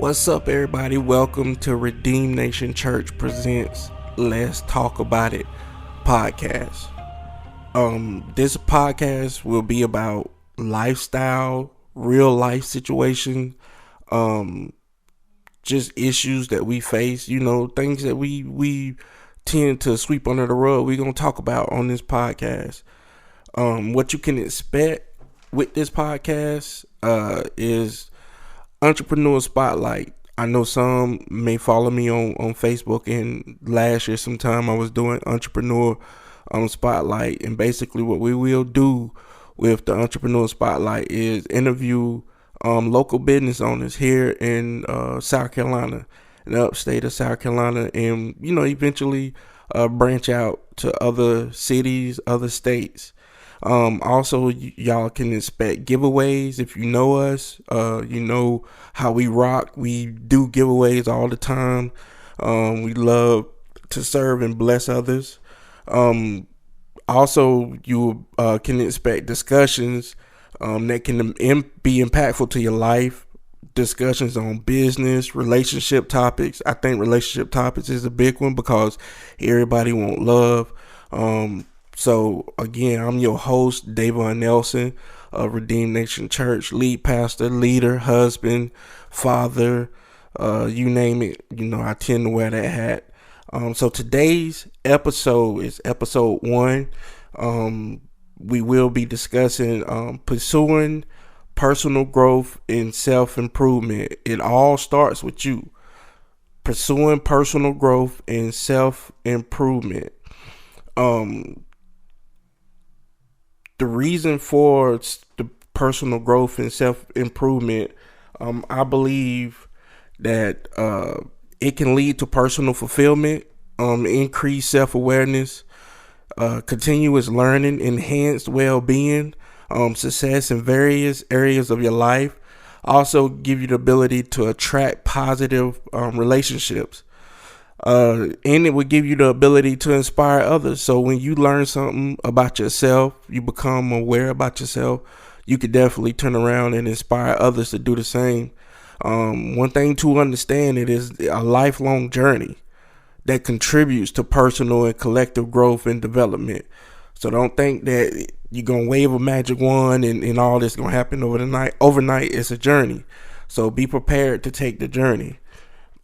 What's up, everybody? Welcome to Redeemed Nation Church presents Let's Talk About It podcast. This podcast will be about lifestyle, real life situation, just issues that we face, things that we tend to sweep under the rug. We're going to talk about on this podcast. What you can expect with this podcast is Entrepreneur Spotlight. I know some may follow me on Facebook, and last year sometime I was doing Entrepreneur Spotlight, and basically what we will do with the Entrepreneur Spotlight is interview local business owners here in South Carolina, in the upstate of South Carolina, and eventually branch out to other cities, other states. Also, y'all can expect giveaways. If you know us, you know how we rock. We do giveaways all the time. We love to serve and bless others. Also, you can expect discussions that can be impactful to your life. Discussions on business, relationship topics. I think relationship topics is a big one because everybody wants love. So again, I'm your host, Davon Nelson of Redeemed Nation Church, lead pastor, leader, husband, father, you name it. I tend to wear that hat. So today's episode is episode 1. We will be discussing pursuing personal growth and self-improvement. It all starts with you. Pursuing personal growth and self-improvement. The reason for the personal growth and self-improvement, I believe that it can lead to personal fulfillment, increased self-awareness, continuous learning, enhanced well-being, success in various areas of your life. Also give you the ability to attract positive relationships. And it will give you the ability to inspire others. So when you learn something about yourself, you become aware about yourself, you could definitely turn around and inspire others to do the same. One thing to understand, it is a lifelong journey that contributes to personal and collective growth and development. So don't think that you're going to wave a magic wand and all this going to happen overnight. Overnight, it's a journey. So be prepared to take the journey.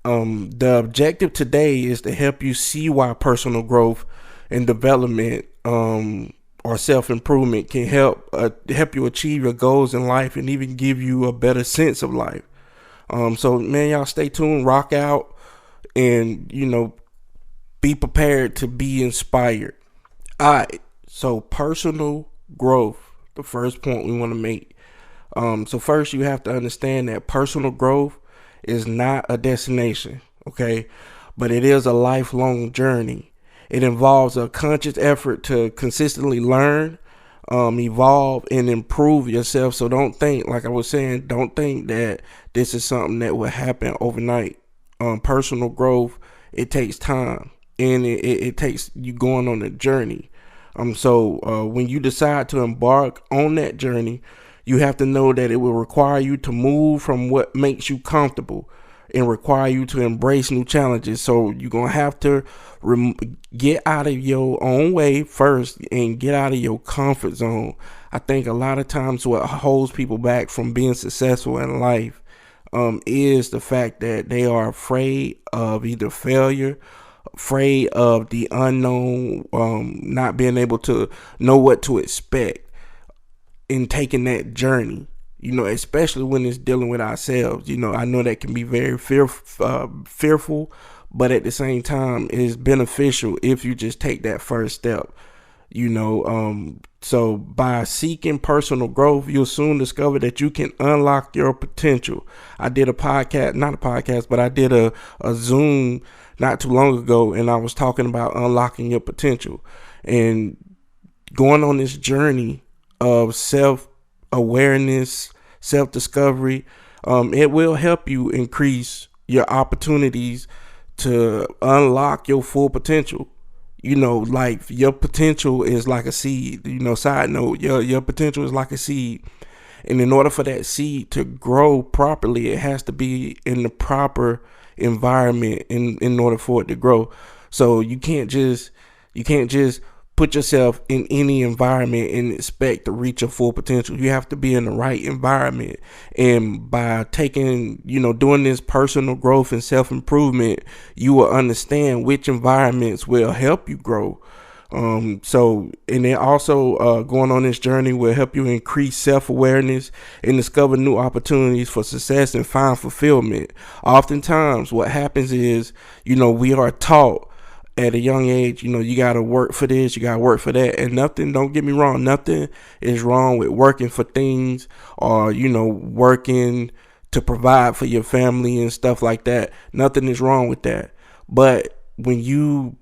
The objective today is to help you see why personal growth and development or self-improvement can help you achieve your goals in life and even give you a better sense of life. So man, y'all stay tuned, rock out, and be prepared to be inspired. All right, so personal growth, the first point we want to make. So first you have to understand that personal growth is not a destination, okay? But it is a lifelong journey. It involves a conscious effort to consistently learn, evolve, and improve yourself. So don't think, like I was saying, don't think that this is something that will happen overnight. Personal growth, it takes time, and it takes you going on a journey. So when you decide to embark on that journey, you have to know that it will require you to move from what makes you comfortable and require you to embrace new challenges. So you're going to have to get out of your own way first and get out of your comfort zone. I think a lot of times what holds people back from being successful in life is the fact that they are afraid of either failure, afraid of the unknown, not being able to know what to expect in taking that journey, especially when it's dealing with ourselves. I know that can be very fearful, but at the same time, it is beneficial if you just take that first step. So by seeking personal growth, you'll soon discover that you can unlock your potential. I did I did a Zoom not too long ago, and I was talking about unlocking your potential and going on this journey of self-awareness, self-discovery. It will help you increase your opportunities to unlock your full potential. Like your potential is like a seed. Side note, your potential is like a seed. And in order for that seed to grow properly, it has to be in the proper environment in order for it to grow. So you can't just put yourself in any environment and expect to reach your full potential. You have to be in the right environment. And by doing this personal growth and self-improvement, you will understand which environments will help you grow. And then also going on this journey will help you increase self-awareness and discover new opportunities for success and find fulfillment. Oftentimes what happens is, we are taught at a young age, you got to work for this, you got to work for that. And don't get me wrong, nothing is wrong with working for things or, working to provide for your family and stuff like that. Nothing is wrong with that. But when you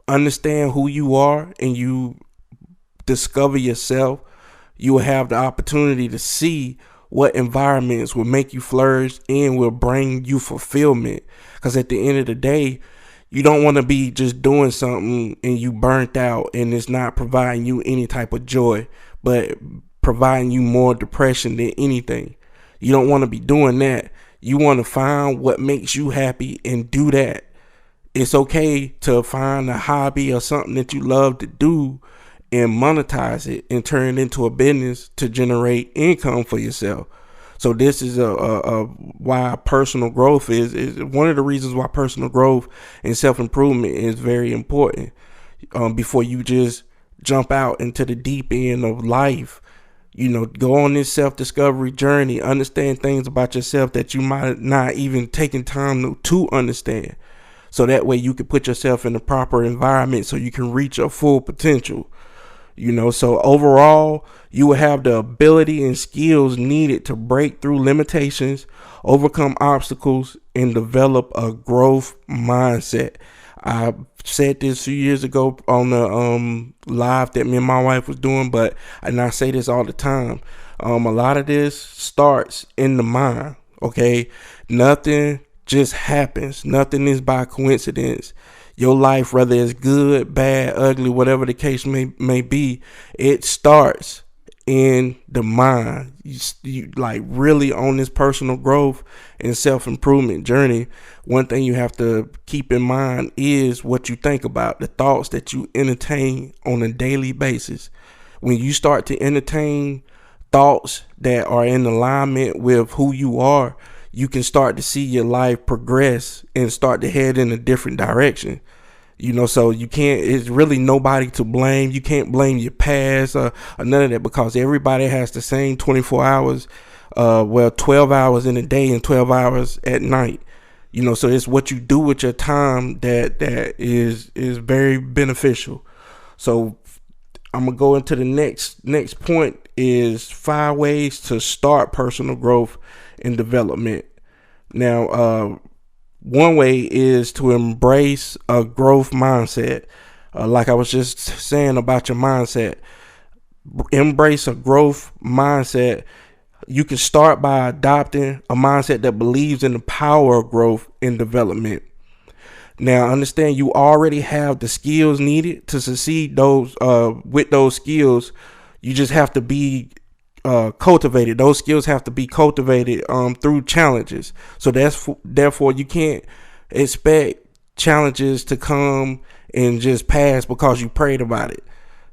understand who you are and you discover yourself, you will have the opportunity to see what environments will make you flourish and will bring you fulfillment. Because at the end of the day, you don't want to be just doing something and you burnt out and it's not providing you any type of joy, but providing you more depression than anything. You don't want to be doing that. You want to find what makes you happy and do that. It's okay to find a hobby or something that you love to do and monetize it and turn it into a business to generate income for yourself. So this is why personal growth is one of the reasons why personal growth and self-improvement is very important. Before you just jump out into the deep end of life, go on this self-discovery journey, understand things about yourself that you might not even taken time to understand. So that way you can put yourself in the proper environment so you can reach your full potential. So overall, you will have the ability and skills needed to break through limitations, overcome obstacles, and develop a growth mindset. I said this a few years ago on the live that me and my wife was doing, and I say this all the time. A lot of this starts in the mind. Okay, nothing just happens. Nothing is by coincidence. Your life, whether it's good, bad, ugly, whatever the case may be, it starts in the mind. You like really on this personal growth and self-improvement journey. One thing you have to keep in mind is what you think about, the thoughts that you entertain on a daily basis. When you start to entertain thoughts that are in alignment with who you are, you can start to see your life progress and start to head in a different direction. So it's really nobody to blame. You can't blame your past or none of that, because everybody has the same 24 hours, 12 hours in a day and 12 hours at night. So it's what you do with your time that is very beneficial. So I'm gonna go into the next point is 5 ways to start personal growth and development. Now, one way is to embrace a growth mindset. Like I was just saying about your mindset, embrace a growth mindset. You can start by adopting a mindset that believes in the power of growth and development. Now, understand you already have the skills needed to succeed with those skills. You just have to be cultivated. Those skills have to be cultivated through challenges. So therefore you can't expect challenges to come and just pass because you prayed about it.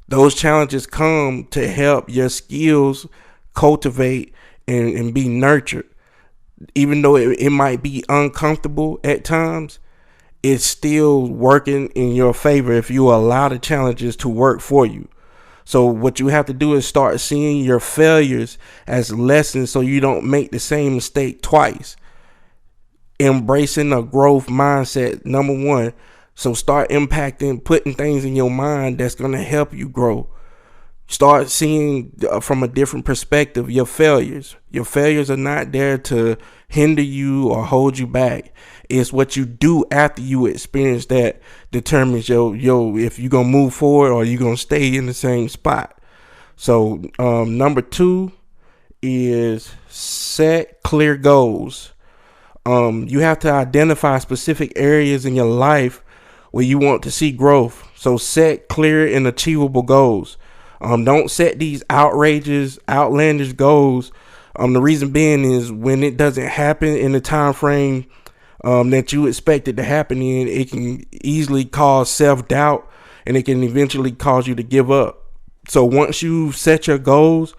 Those challenges come to help your skills cultivate and be nurtured. Even though it might be uncomfortable at times, it's still working in your favor if you allow the challenges to work for you. So what you have to do is start seeing your failures as lessons so you don't make the same mistake twice. Embracing a growth mindset, number one. So start putting things in your mind that's going to help you grow. Start seeing from a different perspective your failures. Your failures are not there to hinder you or hold you back. It's what you do after you experience that determines if you're going to move forward or you're going to stay in the same spot. So number 2 is set clear goals. You have to identify specific areas in your life where you want to see growth. So set clear and achievable goals. Don't set these outrageous, outlandish goals. The reason being is when it doesn't happen in the time frame that you expect it to happen in, it can easily cause self-doubt, and it can eventually cause you to give up. So once you set your goals,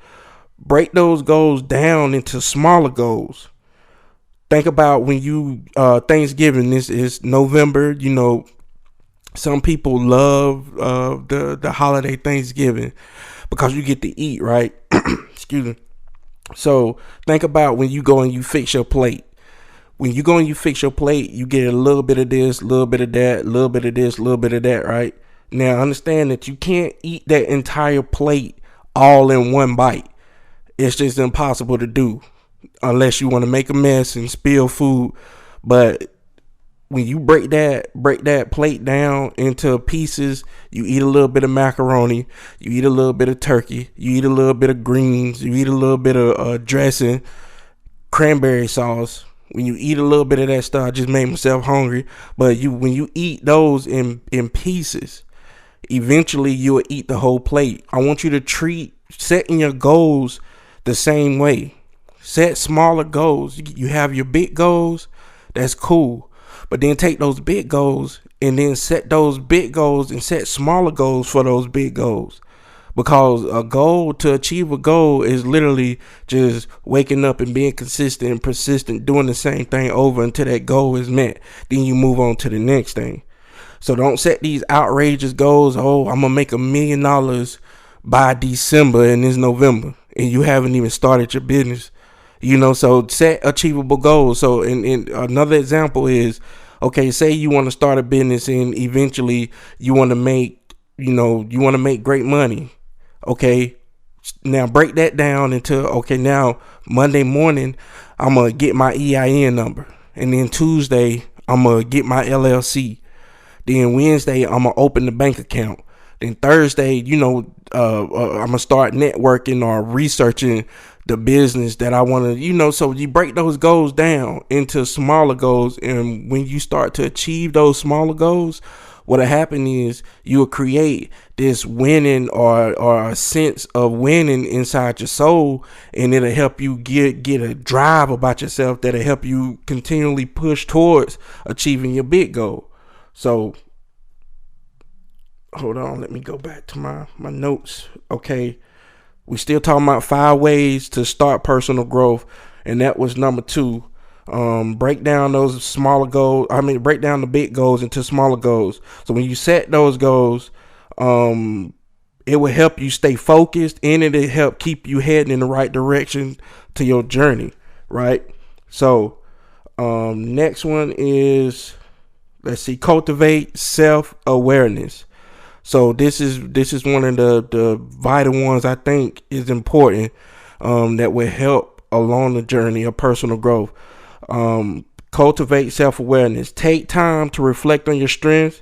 break those goals down into smaller goals. Think about when you Thanksgiving. This is November. You know, some people love the holiday Thanksgiving because you get to eat, right? Excuse me. So think about when you go and you fix your plate. When you go and you fix your plate, you get a little bit of this, a little bit of that, a little bit of this, a little bit of that, right? Now understand that you can't eat that entire plate all in one bite. It's just impossible to do unless you want to make a mess and spill food. But when you break that plate down into pieces, you eat a little bit of macaroni, you eat a little bit of turkey, you eat a little bit of greens, you eat a little bit of dressing, cranberry sauce. When you eat a little bit of that stuff, I just made myself hungry. But when you eat those in pieces, eventually you'll eat the whole plate. I want you to treat setting your goals the same way. Set smaller goals. You have your big goals, that's cool. But then take those big goals and then set those big goals and set smaller goals for those big goals. Because a goal, to achieve a goal, is literally just waking up and being consistent and persistent, doing the same thing over until that goal is met. Then you move on to the next thing. So don't set these outrageous goals. Oh, I'm going to make $1 million by December and it's November and you haven't even started your business. You know, so set achievable goals. So in another example is, okay, say you want to start a business and eventually you want to make, you want to make great money. Okay, now break that down into, okay, now Monday morning, I'm going to get my EIN number. And then Tuesday, I'm going to get my LLC. Then Wednesday, I'm going to open the bank account. Then Thursday, I'm going to start networking or researching the business that I want to, so you break those goals down into smaller goals. And when you start to achieve those smaller goals, what'll happen is you'll create this winning or a sense of winning inside your soul, and it'll help you get a drive about yourself that'll help you continually push towards achieving your big goal. So hold on, let me go back to my notes. Okay, we still talking about 5 ways to start personal growth, and that was number 2. Break down those smaller goals. Break down the big goals into smaller goals. So when you set those goals, it will help you stay focused, and it'll help keep you heading in the right direction to your journey, right? So, next one is, cultivate self-awareness. So this is one of the vital ones I think is important, that will help along the journey of personal growth. Cultivate self-awareness. Take time to reflect on your strengths,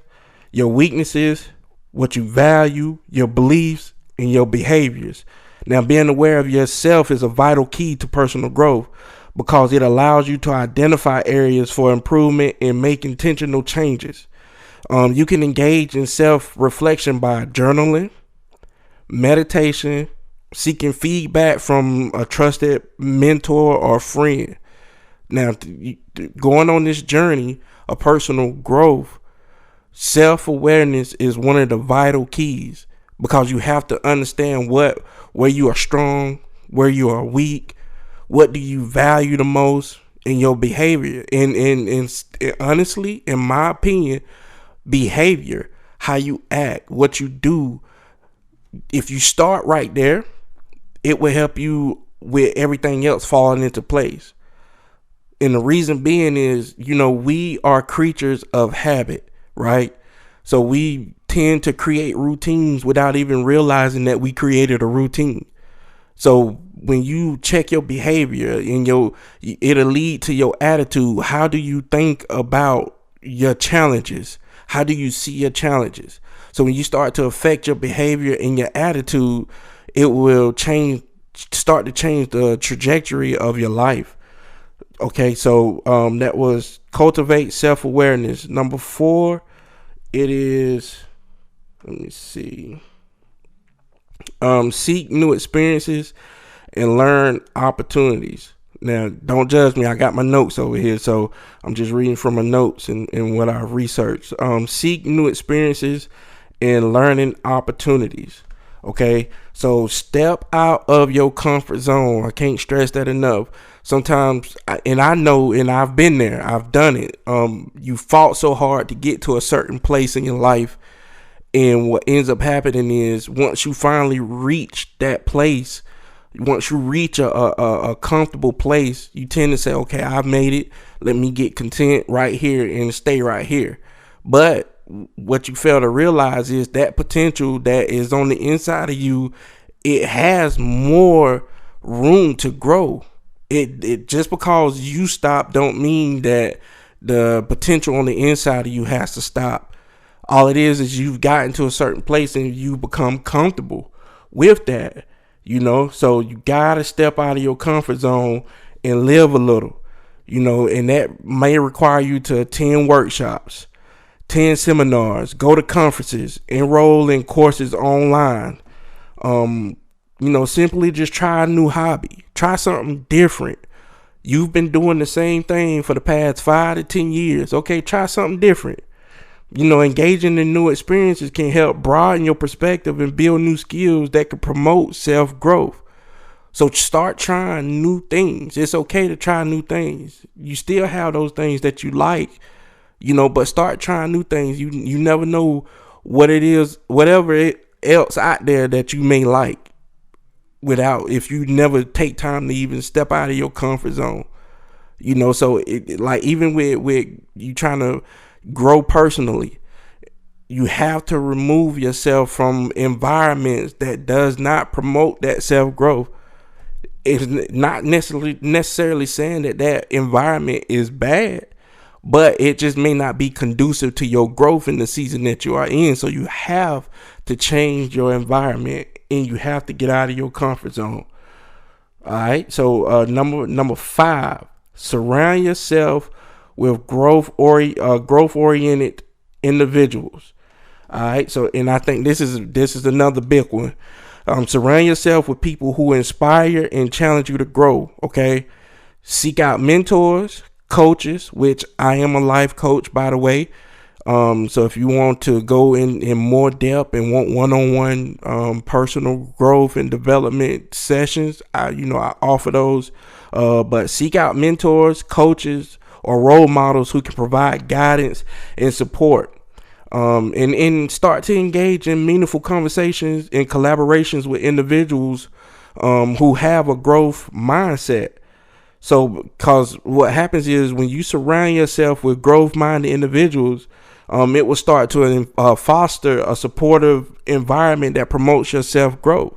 your weaknesses, what you value, your beliefs, and your behaviors. Now, being aware of yourself is a vital key to personal growth because it allows you to identify areas for improvement and make intentional changes. You can engage in self-reflection by journaling, meditation, seeking feedback from a trusted mentor or friend. Now, going on this journey of personal growth, self-awareness is one of the vital keys because you have to understand where you are strong, where you are weak, what do you value the most in your behavior. And honestly, in my opinion, behavior, how you act, what you do, if you start right there, it will help you with everything else falling into place. And the reason being is, we are creatures of habit, right? So we tend to create routines without even realizing that we created a routine. So when you check your behavior and it'll lead to your attitude. How do you think about your challenges? How do you see your challenges? So when you start to affect your behavior and your attitude, it will start to change the trajectory of your life. Okay, so that was cultivate self-awareness. Number 4, it is, let me see. Seek new experiences and learn opportunities. Now, don't judge me. I got my notes over here, so I'm just reading from my notes and what I've researched. Seek new experiences and learning opportunities. Okay, so step out of your comfort zone. I can't stress that enough. Sometimes, and I know, and I've been there. I've done it. You fought so hard to get to a certain place in your life, and what ends up happening is once you finally reach that place, once you reach a comfortable place, you tend to say, okay, I've made it. Let me get content right here and stay right here. But what you fail to realize is that potential that is on the inside of you, it has more room to grow. It just because you stop don't mean that the potential on the inside of you has to stop. All it is you've gotten to a certain place and you become comfortable with that. So you gotta step out of your comfort zone and live a little, and that may require you to attend workshops, attend seminars, go to conferences, enroll in courses online. Simply just try a new hobby, try something different. You've been doing the same thing for the past 5 to 10 years. Okay, try something different. Engaging in new experiences can help broaden your perspective and build new skills that can promote self-growth. So start trying new things. It's okay to try new things. You still have those things that you like, but start trying new things. You never know what it is, whatever else out there that you may like if you never take time to even step out of your comfort zone. So even with you trying to grow personally, you have to remove yourself from environments that does not promote that self-growth. It's not necessarily saying that environment is bad, but it just may not be conducive to your growth in the season that you are in. So you have to change your environment and you have to get out of your comfort zone. All right. So number 5, surround yourself with growth oriented individuals. All right. So, and I think this is another big one. Surround yourself with people who inspire and challenge you to grow. Okay. Seek out mentors, coaches, which I am a life coach, by the way. So if you want to go in more depth and want one-on-one personal growth and development sessions, I offer those. But seek out mentors, coaches, or role models who can provide guidance and support. And start to engage in meaningful conversations and collaborations with individuals who have a growth mindset. So, because what happens is when you surround yourself with growth-minded individuals, it will start to foster a supportive environment that promotes your self-growth.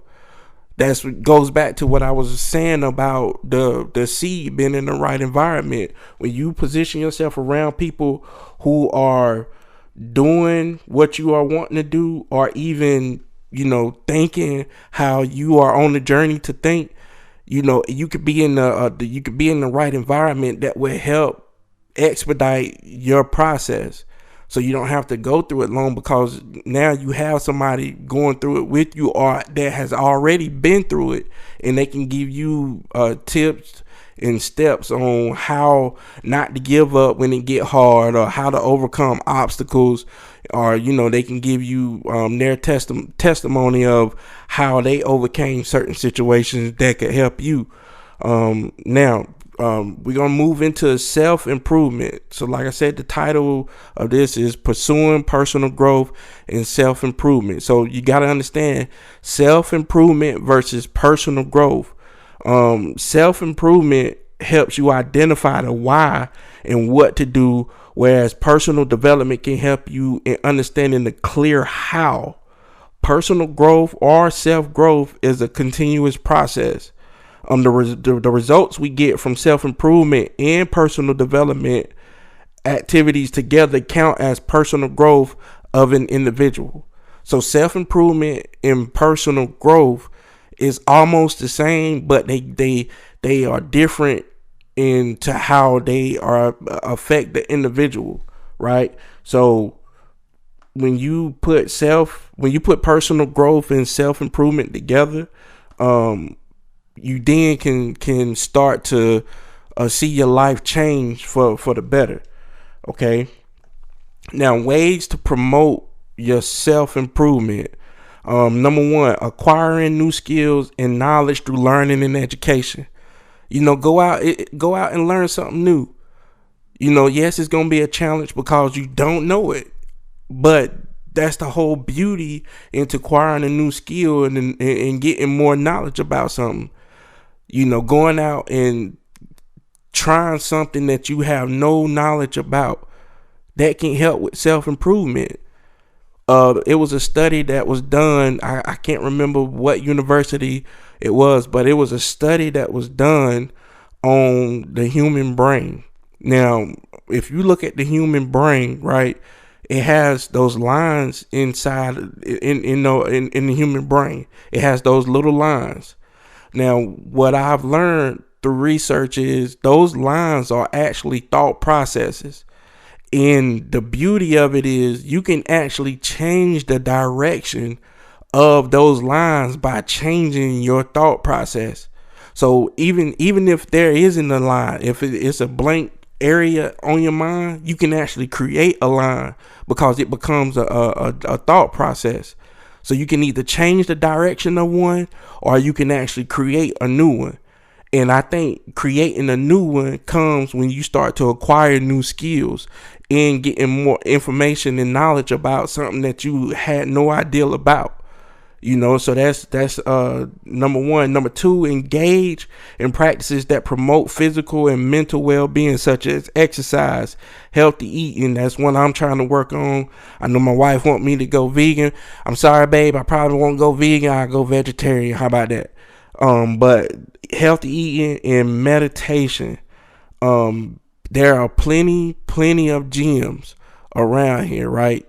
That goes back to what I was saying about the seed being in the right environment. When you position yourself around people who are doing what you are wanting to do, or even, thinking how you are on the journey to think, you could be in the right environment that will help expedite your process. So you don't have to go through it long, because now you have somebody going through it with you or that has already been through it, and they can give you tips and steps on how not to give up when it get hard, or how to overcome obstacles, or they can give you their testimony of how they overcame certain situations that could help you. Now we're gonna move into self-improvement. So like I said, the title of this is Pursuing Personal Growth and Self-Improvement. So you got to understand self-improvement versus personal growth. Self-improvement helps you identify the why and what to do, whereas personal development can help you in understanding the clear how. Personal growth or self-growth is a continuous process. The results we get from self-improvement and personal development activities together count as personal growth of an individual. So self-improvement and personal growth is almost the same, but they are different into how they are affect the individual, right? So when you put personal growth and self improvement together, you then can start to see your life change for the better. Okay. Now, ways to promote your self improvement. Number one, acquiring new skills and knowledge through learning and education. Go out and learn something new. Yes, it's gonna be a challenge because you don't know it, but that's the whole beauty into acquiring a new skill and getting more knowledge about something. Going out and trying something that you have no knowledge about, that can help with self-improvement. It was a study that was done. I can't remember what university it was, but it was a study that was done on the human brain. Now, if you look at the human brain, right, it has those lines inside in the human brain. It has those little lines. Now, what I've learned through research is those lines are actually thought processes. And the beauty of it is you can actually change the direction of those lines by changing your thought process. So even if there isn't a line, if it's a blank area on your mind, you can actually create a line because it becomes a thought process. So you can either change the direction of one or you can actually create a new one. And I think creating a new one comes when you start to acquire new skills and getting more information and knowledge about something that you had no idea about. So that's number one. Number two, engage in practices that promote physical and mental well-being, such as exercise, healthy eating. That's one I'm trying to work on. I know my wife wants me to go vegan. I'm sorry, babe. I probably won't go vegan. I'll go vegetarian. How about that? But healthy eating and meditation. There are plenty of gyms around here, right?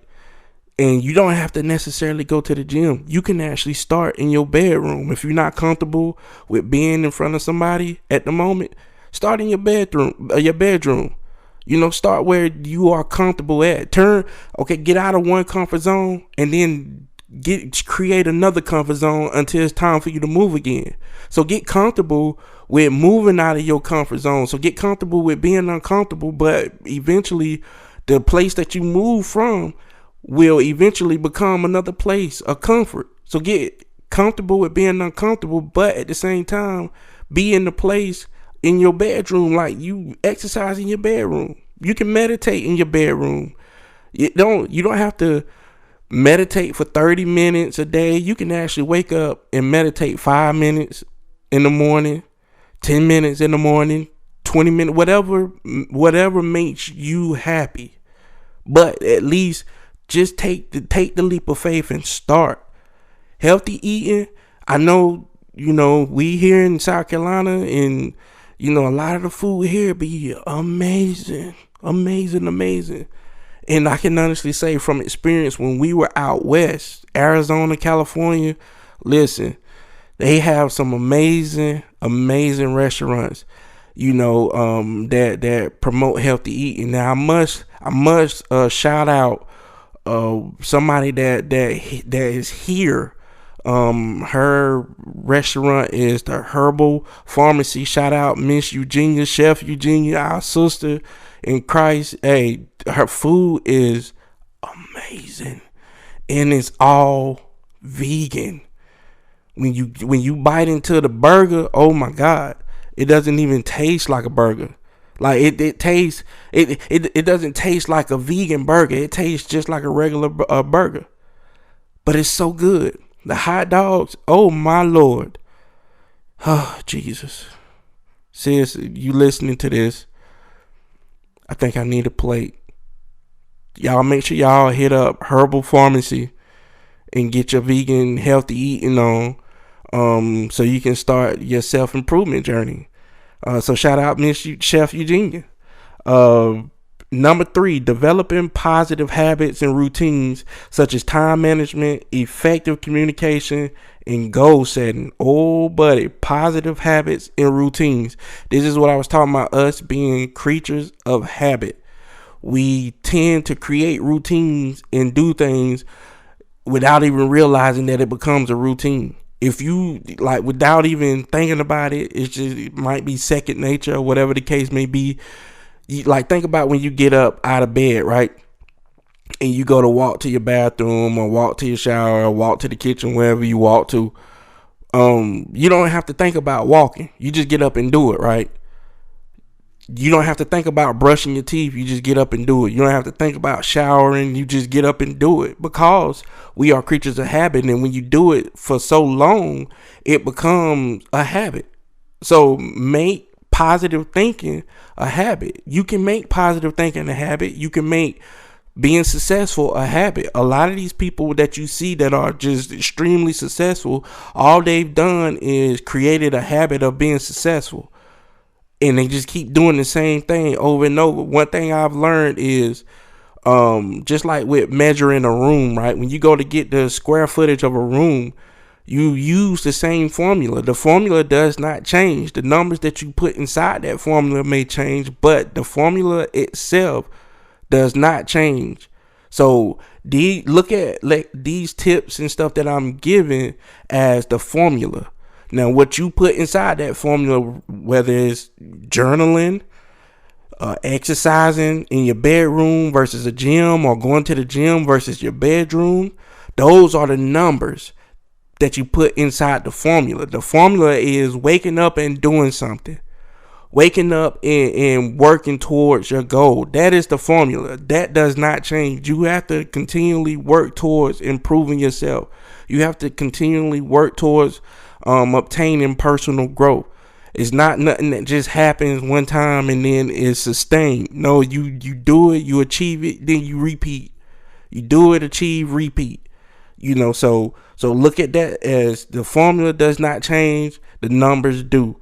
And you don't have to necessarily go to the gym. You can actually start in your bedroom. If you're not comfortable with being in front of somebody at the moment, start in your bedroom. Start where you are comfortable at. Get out of one comfort zone and then create another comfort zone until it's time for you to move again. So get comfortable with moving out of your comfort zone. So get comfortable with being uncomfortable, but eventually the place that you move from will eventually become another place of comfort. So get comfortable with being uncomfortable, but at the same time, be in the place in your bedroom, like you exercise in your bedroom. You can meditate in your bedroom. You don't have to meditate for 30 minutes a day. You can actually wake up and meditate 5 minutes in the morning, 10 minutes in the morning, 20 minutes, whatever makes you happy. But at least just take the leap of faith and start. Healthy eating. I know, we here in South Carolina, and a lot of the food here be amazing. And I can honestly say from experience, when we were out west, Arizona, California, listen, they have some amazing restaurants, that promote healthy eating. Now I must shout out somebody that is here. Her restaurant is the Herbal Pharmacy. Shout out Miss Eugenia, Chef Eugenia, our sister in Christ. Hey, her food is amazing, and it's all vegan. When you bite into the burger, oh my God, it doesn't even taste like a burger. Like it tastes, it doesn't taste like a vegan burger. It tastes just like a regular burger, but it's so good. The hot dogs, oh my Lord, oh Jesus, sis, you listening to this? I think I need a plate. Y'all make sure y'all hit up Herbal Pharmacy and get your vegan healthy eating on, so you can start your self-improvement journey. So shout out Miss Chef Eugenia. Number 3, developing positive habits and routines such as time management, effective communication, and goal setting. Oh, buddy, positive habits and routines. This is what I was talking about, us being creatures of habit. we tend to create routines and do things without even realizing that it becomes a routine. If you like, without even thinking about it, it might be second nature or whatever the case may be. You, like, think about when you get up out of bed, right? And you go to walk to your bathroom or walk to your shower or walk to the kitchen, wherever you walk to. You don't have to think about walking. You just get up and do it, right? You don't have to think about brushing your teeth. You just get up and do it. You don't have to think about showering. You just get up and do it, because we are creatures of habit. And when you do it for so long, it becomes a habit. So make positive thinking a habit. You can make positive thinking a habit. You can make being successful a habit. A lot of these people that you see that are just extremely successful, all they've done is created a habit of being successful. And they just keep doing the same thing over and over. One thing I've learned is, just like with measuring a room, right? When you go to get the square footage of a room, you use the same formula. The formula does not change. The numbers that you put inside that formula may change, but the formula itself does not change. So look at these tips and stuff that I'm giving as the formula. Now, what you put inside that formula, whether it's journaling, exercising in your bedroom versus a gym, or going to the gym versus your bedroom, those are the numbers that you put inside the formula. The formula is waking up and doing something. Waking up and working towards your goal. That is the formula. That does not change. You have to continually work towards improving yourself. You have to continually work towards obtaining personal growth. It's not nothing that just happens one time and then is sustained. No, you do it, you achieve it, then you repeat. You do it, achieve, repeat. So look at that as the formula does not change, the numbers do.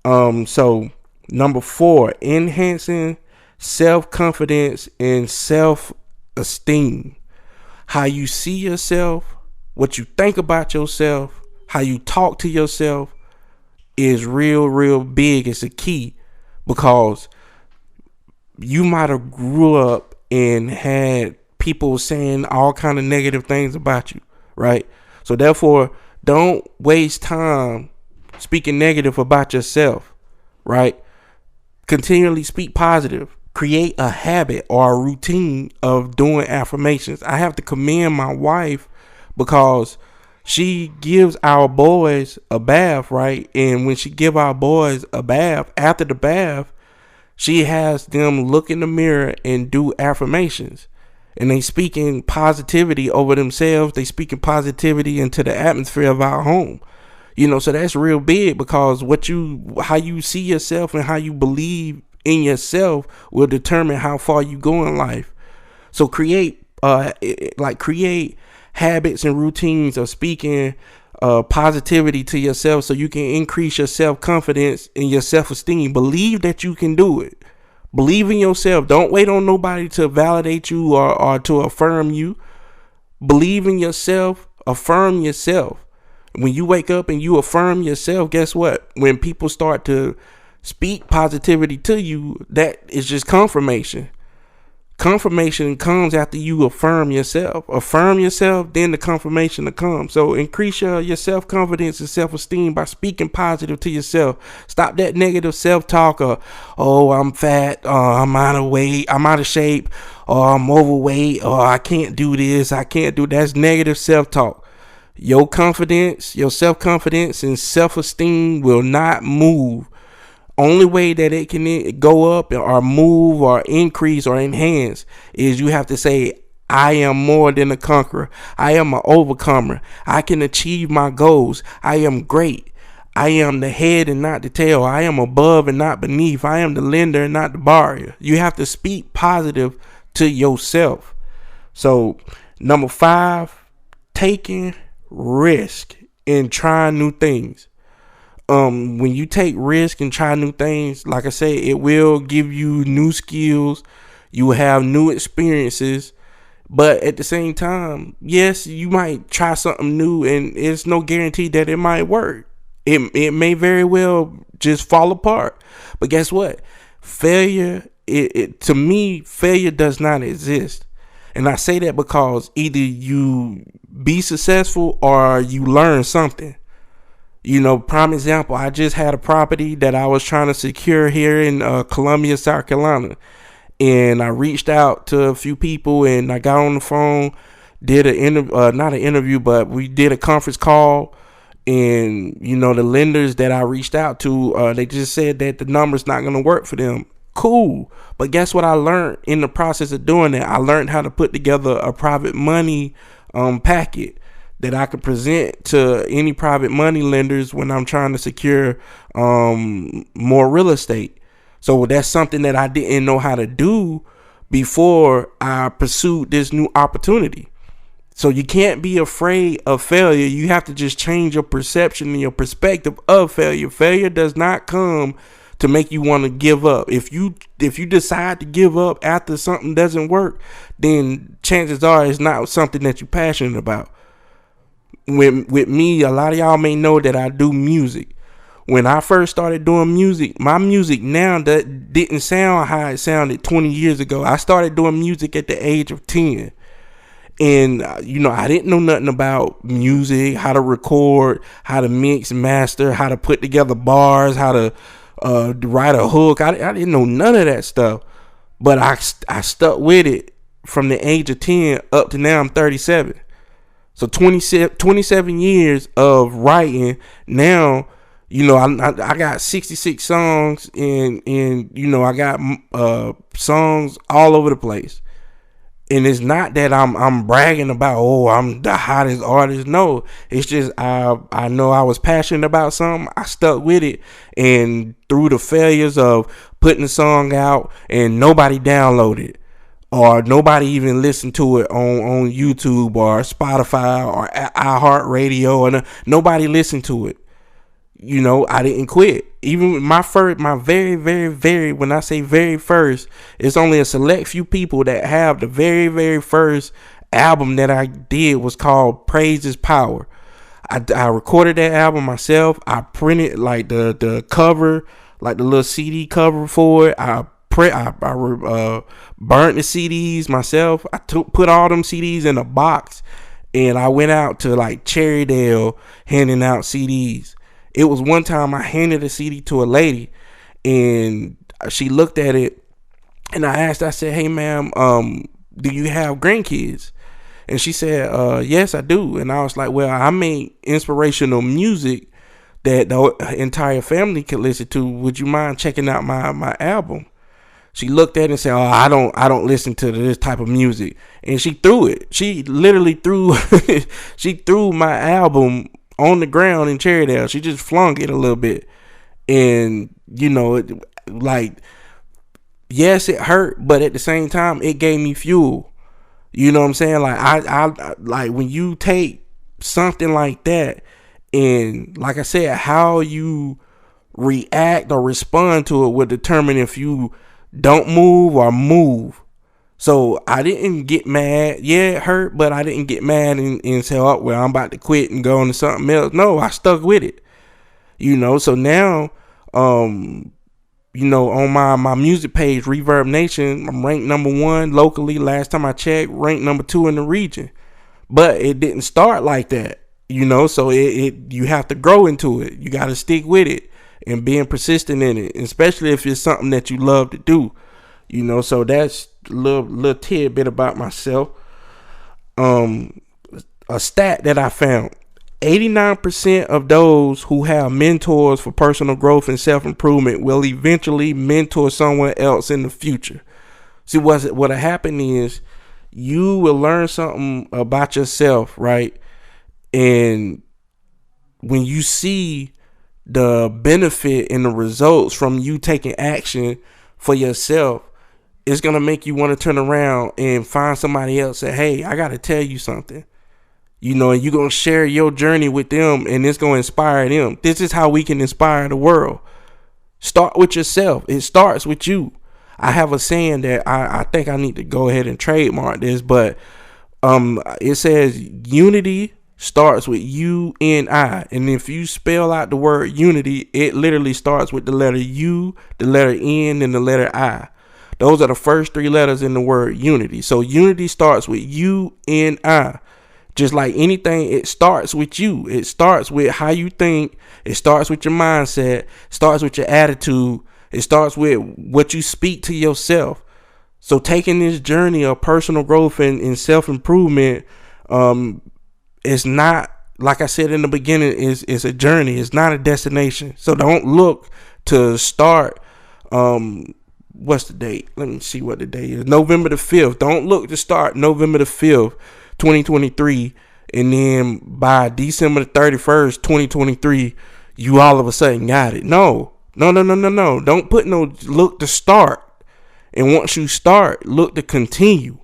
So number 4, enhancing self-confidence and self-esteem. How you see yourself, what you think about yourself, how you talk to yourself is real big. It's a key, because you might have grew up and had people saying all kind of negative things about you, right? So therefore, don't waste time speaking negative about yourself, right? Continually speak positive. Create a habit or a routine of doing affirmations. I have to commend my wife, because she gives our boys a bath, right? And when she give our boys a bath, after the bath, she has them look in the mirror and do affirmations. And they speaking positivity over themselves. They speaking positivity into the atmosphere of our home. So that's real big, because how you see yourself and how you believe in yourself will determine how far you go in life. So create habits and routines of speaking positivity to yourself, so you can increase your self-confidence and your self-esteem. Believe that you can do it. Believe in yourself. Don't wait on nobody to validate you or to affirm you. Believe in yourself. Affirm yourself. When you wake up and you affirm yourself, guess what? When people start to speak positivity to you, that is just confirmation. Confirmation comes after you affirm yourself. Affirm yourself, then the confirmation will come. So increase your self-confidence and self-esteem by speaking positive to yourself. Stop that negative self-talk or, oh, I'm fat, or I'm out of weight, I'm out of shape, or I'm overweight, or I can't do this, I can't do that. That's negative self-talk. Your confidence, your self-confidence and self-esteem will not move. Only way that it can go up or move or increase or enhance is you have to say, I am more than a conqueror. I am an overcomer. I can achieve my goals. I am great. I am the head and not the tail. I am above and not beneath. I am the lender and not the borrower. You have to speak positive to yourself. So number 5, taking risk and trying new things. When you take risk and try new things, like I say, it will give you new skills. You will have new experiences. But at the same time, yes, you might try something new and it's no guarantee that it might work. It may very well just fall apart. But guess what? Failure to me, failure does not exist. And I say that because either you be successful or you learn something. Prime example, I just had a property that I was trying to secure here in Columbia, South Carolina. And I reached out to a few people and I got on the phone, did not an interview, but we did a conference call. And, the lenders that I reached out to, they just said that the number's not going to work for them. Cool. But guess what I learned in the process of doing that? I learned how to put together a private money packet that I could present to any private money lenders when I'm trying to secure more real estate. So that's something that I didn't know how to do before I pursued this new opportunity. So you can't be afraid of failure. You have to just change your perception and your perspective of failure. Failure does not come to make you want to give up. If you decide to give up after something doesn't work, then chances are it's not something that you're passionate about. With me, a lot of y'all may know that I do music. When I first started doing music, my music now that didn't sound how it sounded 20 years ago. I started doing music at the age of 10. And, I didn't know nothing about music, how to record, how to mix, master, how to put together bars, how to write a hook. I didn't know none of that stuff. But I stuck with it from the age of 10 up to now I'm 37. So 27 years of writing. Now, I got 66 songs and I got songs all over the place. And it's not that I'm bragging about, I'm the hottest artist. No, it's just I know I was passionate about something. I stuck with it. And through the failures of putting the song out and nobody downloaded or nobody even listened to it on YouTube or Spotify or iHeartRadio, and nobody listened to it. I didn't quit. Even my very, very, very, when I say very first, it's only a select few people that have the very, very first album that I did was called Praise Is Power. I recorded that album myself. I printed like the cover, like the little CD cover for it. I burnt the CDs myself. I put all them CDs in a box, and I went out to like Cherrydale handing out CDs. It was one time I handed a CD to a lady, and she looked at it, and I said, "Hey, ma'am, do you have grandkids?" And she said, "Yes, I do." And I was like, "Well, I make inspirational music that the entire family could listen to. Would you mind checking out my album?" She looked at it and said, "Oh, I don't listen to this type of music." And she threw it. She literally threw she threw my album on the ground in Cherrydale. She just flung it a little bit. And, yes, it hurt, but at the same time, it gave me fuel. You know what I'm saying? Like, I like when you take something like that, and like I said, how you react or respond to it will determine if you don't move or move. So I didn't get mad. Yeah, it hurt, but I didn't get mad and say, "Oh, well, I'm about to quit and go into something else." No, I stuck with it. So now, on my music page, Reverb Nation, I'm ranked number 1 locally. Last time I checked, ranked number 2 in the region. But it didn't start like that, so you have to grow into it. You got to stick with it and being persistent in it, especially if it's something that you love to do. So that's a little tidbit about myself. A stat that I found: 89% of those who have mentors for personal growth and self-improvement will eventually mentor someone else in the future. See, what'll happen is you will learn something about yourself, right? And when you see the benefit and the results from you taking action for yourself, it's going to make you want to turn around and find somebody else and say, "Hey, I got to tell you something." And you're going to share your journey with them, and it's going to inspire them. This is how we can inspire the world. Start with yourself. It starts with you. I have a saying that I think I need to go ahead and trademark this, but it says unity starts with U-N-I. And if you spell out the word unity, it literally starts with the letter U, the letter N, and the letter I. Those are the first 3 letters in the word unity. So unity starts with U-N-I. Just like anything, it starts with you. It starts with how you think. It starts with your mindset. It starts with your attitude. It starts with what you speak to yourself. So taking this journey of personal growth and self-improvement, it's not, like I said in the beginning, is a journey. It's not a destination. So don't look to start. What's the date? Let me see what the date is. November the 5th. Don't look to start November the 5th, 2023. And then by December the 31st, 2023, you all of a sudden got it. No. Don't put no look to start. And once you start, look to continue.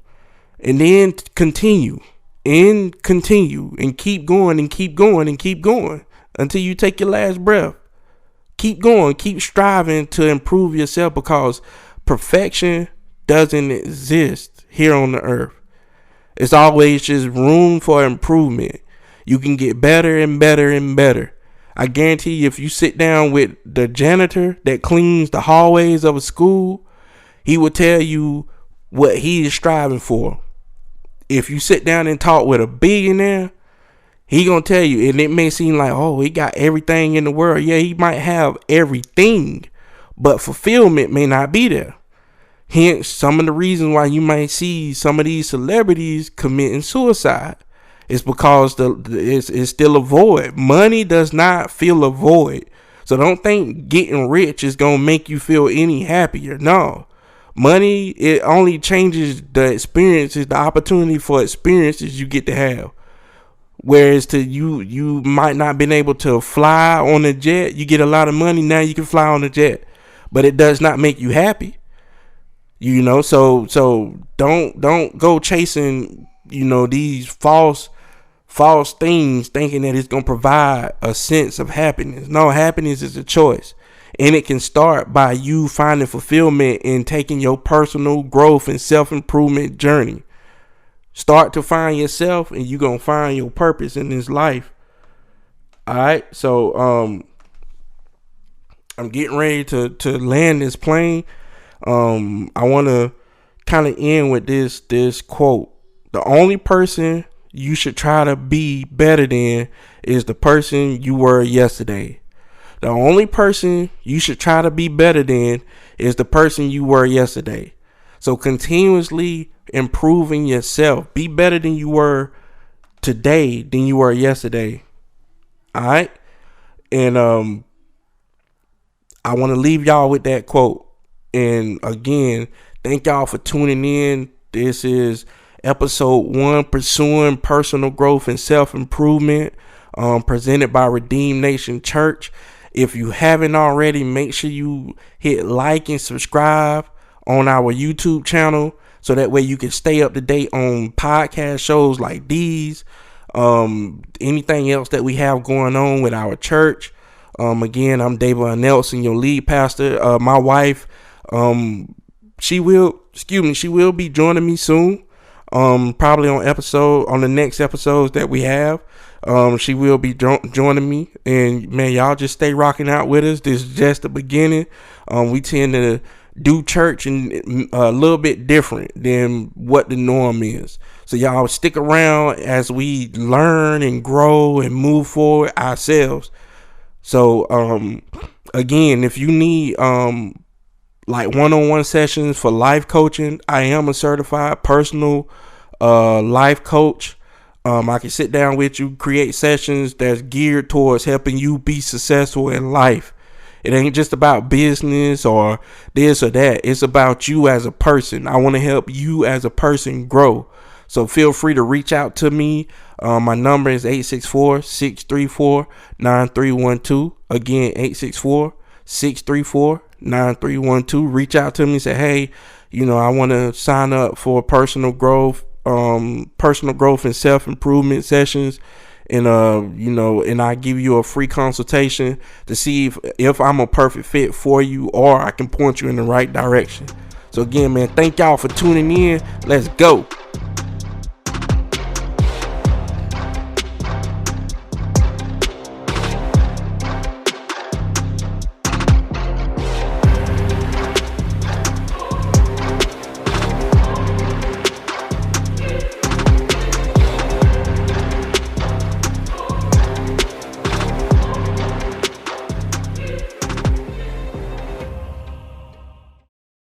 And then continue. And continue. And keep going and keep going and keep going until you take your last breath. Keep going. Keep striving to improve yourself, because perfection doesn't exist here on the earth. It's always just room for improvement. You can get better and better and better. I guarantee you, if you sit down with the janitor that cleans the hallways of a school, he will tell you what he is striving for. If you sit down and talk with a billionaire, he gonna tell you, and it may seem like, oh, he got everything in the world. Yeah, he might have everything, but fulfillment may not be there. Hence, some of the reasons why you might see some of these celebrities committing suicide is because it's still a void. Money does not fill a void. So don't think getting rich is going to make you feel any happier. No. Money, it only changes the experiences, the opportunity for experiences you get to have. Whereas to you might not been able to fly on a jet. You get a lot of money, now you can fly on a jet. But it does not make you happy. You know, so don't go chasing, these false things thinking that it's going to provide a sense of happiness. No, happiness is a choice. And it can start by you finding fulfillment in taking your personal growth and self-improvement journey. Start to find yourself, and you're going to find your purpose in this life. All right. So I'm getting ready to land this plane. I want to kind of end with this quote. The only person you should try to be better than is the person you were yesterday. The only person you should try to be better than is the person you were yesterday. So continuously improving yourself. Be better than you were today than you were yesterday. All right. And I want to leave y'all with that quote. And again, thank y'all for tuning in. This is episode 1, Pursuing Personal Growth and Self-Improvement, presented by Redeemed Nation Church. If you haven't already, make sure you hit like and subscribe on our YouTube channel, so that way you can stay up to date on podcast shows like these, anything else that we have going on with our church. Again, I'm David Nelson, your lead pastor. My wife, she will be joining me soon. Probably on the next episodes that we have. She will be joining me, and man, y'all just stay rocking out with us. This is just the beginning. We tend to do church and a little bit different than what the norm is. So y'all stick around as we learn and grow and move forward ourselves. So, again, if you need, like one-on-one sessions for life coaching, I am a certified personal, life coach. I can sit down with you, create sessions that's geared towards helping you be successful in life. It ain't just about business or this or that. It's about you as a person. I want to help you as a person grow. So feel free to reach out to me. My number is 864-634-9312. Again, 864-634-9312. Reach out to me and say, hey, I want to sign up for personal growth and self-improvement sessions. And, and I give you a free consultation to see if I'm a perfect fit for you, or I can point you in the right direction. So again, man, thank y'all for tuning in. Let's go.